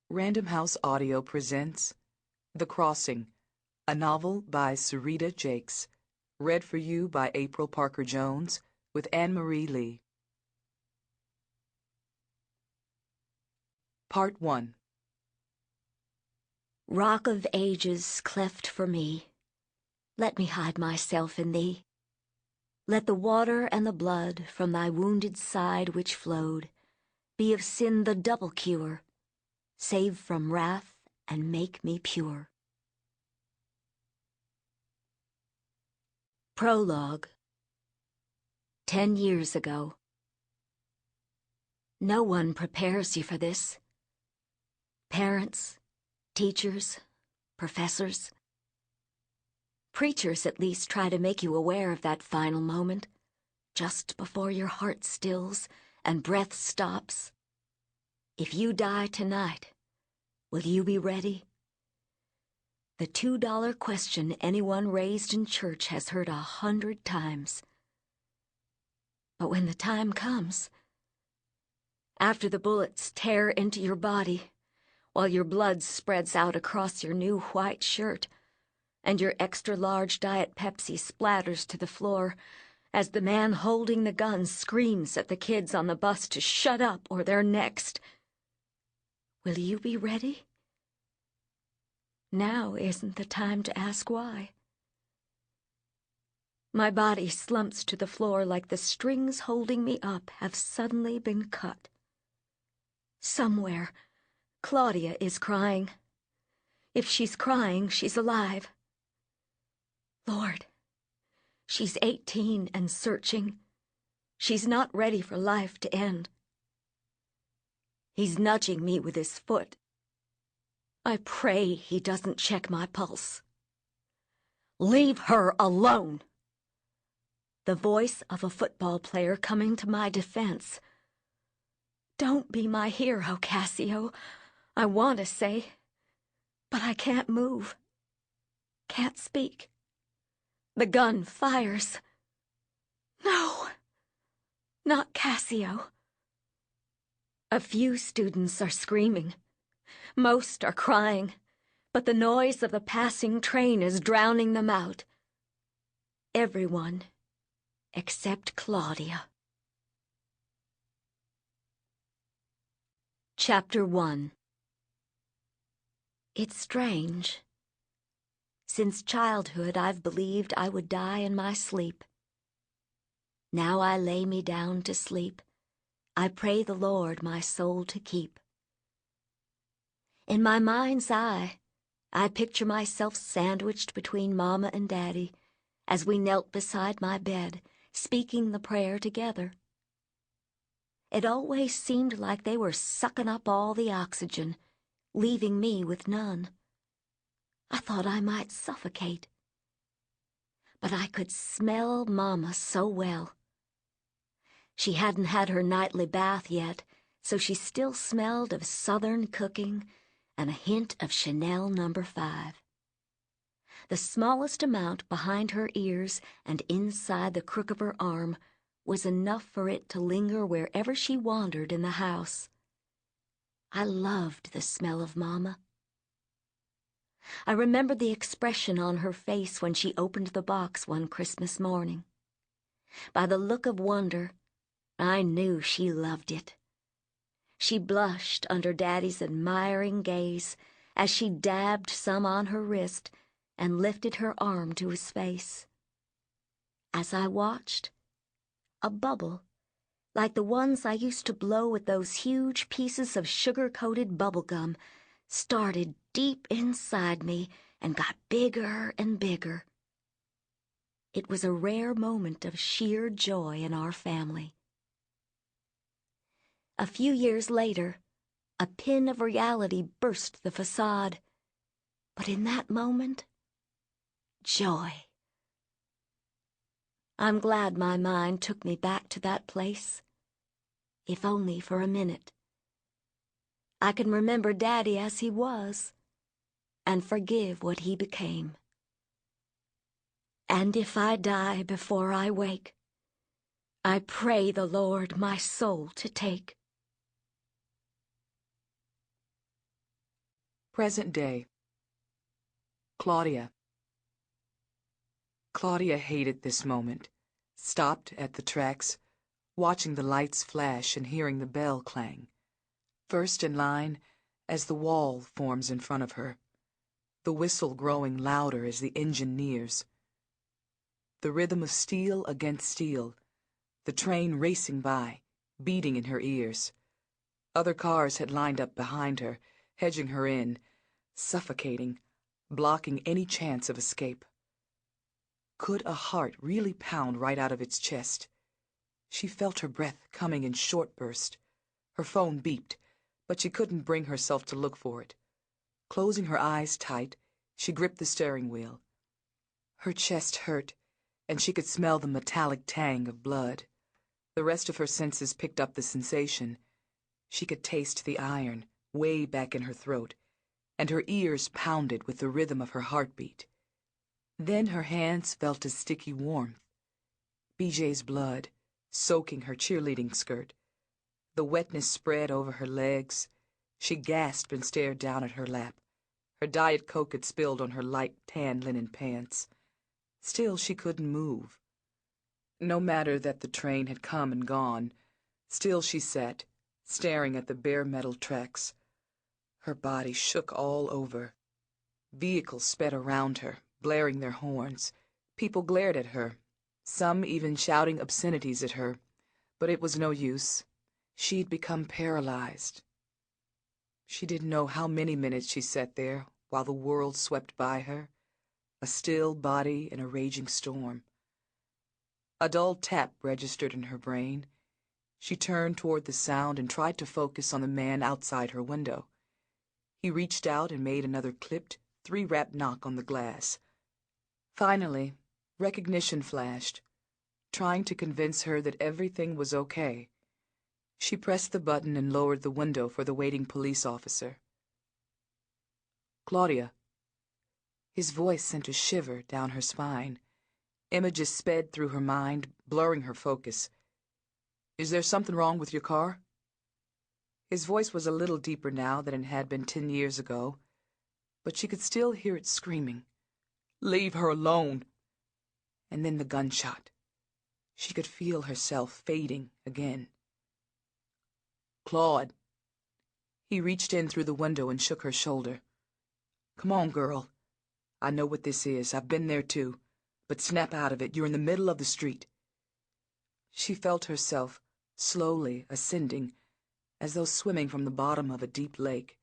Random House Audio presents The Crossing, a novel by Serita Jakes, read for you by April Parker Jones with Anne-Marie Lee. Part 1. Rock of ages cleft for me, let me hide myself in thee. Let the water and the blood from thy wounded side which flowed be of sin the double cure, save from wrath and make me pure. Prologue. 10 years ago. No one prepares you for this. Parents, teachers, professors. Preachers at least try to make you aware of that final moment, just before your heart stills and breath stops. If you die tonight, will you be ready? The $2 question anyone raised in church has heard 100 times. But when the time comes, after the bullets tear into your body, while your blood spreads out across your new white shirt, and your extra-large Diet Pepsi splatters to the floor as the man holding the gun screams at the kids on the bus to shut up or they're next. Will you be ready? Now isn't the time to ask why. My body slumps to the floor like the strings holding me up have suddenly been cut. Somewhere, Claudia is crying. If she's crying, she's alive. Lord, she's 18 and searching. She's not ready for life to end. He's nudging me with his foot. I pray he doesn't check my pulse. Leave her alone! The voice of a football player coming to my defense. Don't be my hero, Cassio. I want to say, but I can't move. Can't speak. The gun fires. No, not Cassio. A few students are screaming. Most are crying, but the noise of the passing train is drowning them out. Everyone except Claudia. Chapter 1. It's strange. Since childhood, I've believed I would die in my sleep. Now I lay me down to sleep. I pray the Lord my soul to keep. In my mind's eye, I picture myself sandwiched between Mama and Daddy as we knelt beside my bed, speaking the prayer together. It always seemed like they were sucking up all the oxygen, leaving me with none. I thought I might suffocate. But I could smell Mama so well. She hadn't had her nightly bath yet, so she still smelled of Southern cooking and a hint of Chanel No. 5. The smallest amount behind her ears and inside the crook of her arm was enough for it to linger wherever she wandered in the house. I loved the smell of Mama. I remember the expression on her face when she opened the box one Christmas morning. By the look of wonder, I knew she loved it. She blushed under Daddy's admiring gaze as she dabbed some on her wrist and lifted her arm to his face. As I watched, a bubble, like the ones I used to blow with those huge pieces of sugar-coated bubble gum, started deep inside me and got bigger and bigger. It was a rare moment of sheer joy in our family. A few years later, a pin of reality burst the facade. But in that moment, joy. I'm glad my mind took me back to that place, if only for a minute. I can remember Daddy as he was, and forgive what he became. And if I die before I wake, I pray the Lord my soul to take. Present day. Claudia. Claudia hated this moment, stopped at the tracks, watching the lights flash and hearing the bell clang. First in line, as the wall forms in front of her, the whistle growing louder as the engine nears. The rhythm of steel against steel, the train racing by, beating in her ears. Other cars had lined up behind her, hedging her in, suffocating, blocking any chance of escape. Could a heart really pound right out of its chest? She felt her breath coming in short bursts. Her phone beeped, but she couldn't bring herself to look for it. Closing her eyes tight, she gripped the steering wheel. Her chest hurt, and she could smell the metallic tang of blood. The rest of her senses picked up the sensation. She could taste the iron, way back in her throat, and her ears pounded with the rhythm of her heartbeat. Then her hands felt a sticky warmth. BJ's blood, soaking her cheerleading skirt. The wetness spread over her legs. She gasped and stared down at her lap. Her Diet Coke had spilled on her light tan linen pants. Still she couldn't move. No matter that the train had come and gone, still she sat, staring at the bare metal tracks. Her body shook all over. Vehicles sped around her, blaring their horns. People glared at her, some even shouting obscenities at her, but it was no use. She'd become paralyzed. She didn't know how many minutes she sat there while the world swept by her, a still body in a raging storm. A dull tap registered in her brain. She turned toward the sound and tried to focus on the man outside her window. He reached out and made another clipped, 3-rap knock on the glass. Finally, recognition flashed, trying to convince her that everything was okay. She pressed the button and lowered the window for the waiting police officer. Claudia. His voice sent a shiver down her spine. Images sped through her mind, blurring her focus. Is there something wrong with your car? His voice was a little deeper now than it had been 10 years ago, but she could still hear it screaming. Leave her alone. And then the gunshot. She could feel herself fading again. Claude. He reached in through the window and shook her shoulder. Come on, girl. I know what this is. I've been there too. But snap out of it. You're in the middle of the street. She felt herself slowly ascending, as though swimming from the bottom of a deep lake.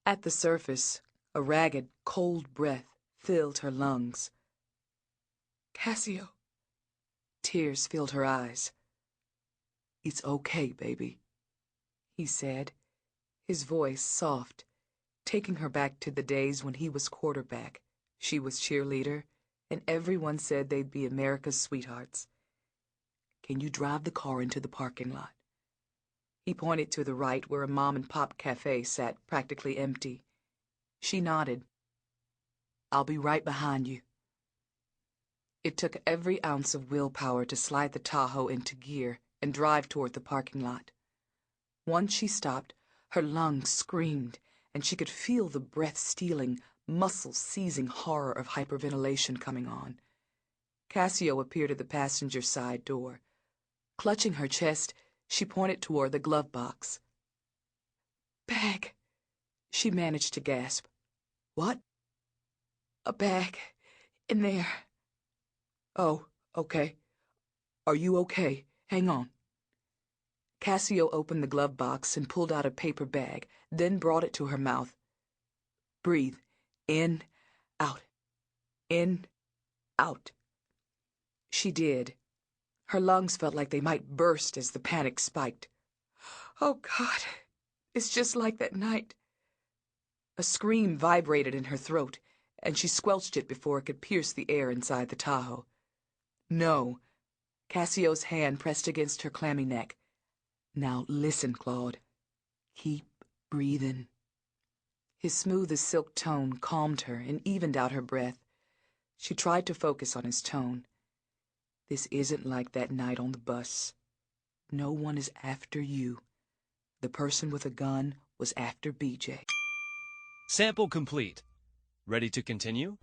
At the surface, a ragged, cold breath filled her lungs. Cassio. Tears filled her eyes. It's okay, baby, he said, his voice soft, taking her back to the days when he was quarterback, she was cheerleader, and everyone said they'd be America's sweethearts. Can you drive the car into the parking lot? He pointed to the right where a mom-and-pop cafe sat practically empty. She nodded. I'll be right behind you. It took every ounce of willpower to slide the Tahoe into gear and drive toward the parking lot. Once she stopped, her lungs screamed, and she could feel the breath-stealing, muscle-seizing horror of hyperventilation coming on. Cassio appeared at the passenger side door. Clutching her chest, she pointed toward the glove box. Bag, she managed to gasp. What? A bag. In there. Oh, okay. Are you okay? Hang on. Cassio opened the glove box and pulled out a paper bag, then brought it to her mouth. Breathe. In, out. In, out. She did. Her lungs felt like they might burst as the panic spiked. Oh, God. It's just like that night. A scream vibrated in her throat, and she squelched it before it could pierce the air inside the Tahoe. No. Cassio's hand pressed against her clammy neck. Now listen, Claude. Keep breathing. His smooth as silk tone calmed her and evened out her breath. She tried to focus on his tone. This isn't like that night on the bus. No one is after you. The person with a gun was after BJ. Sample complete. Ready to continue?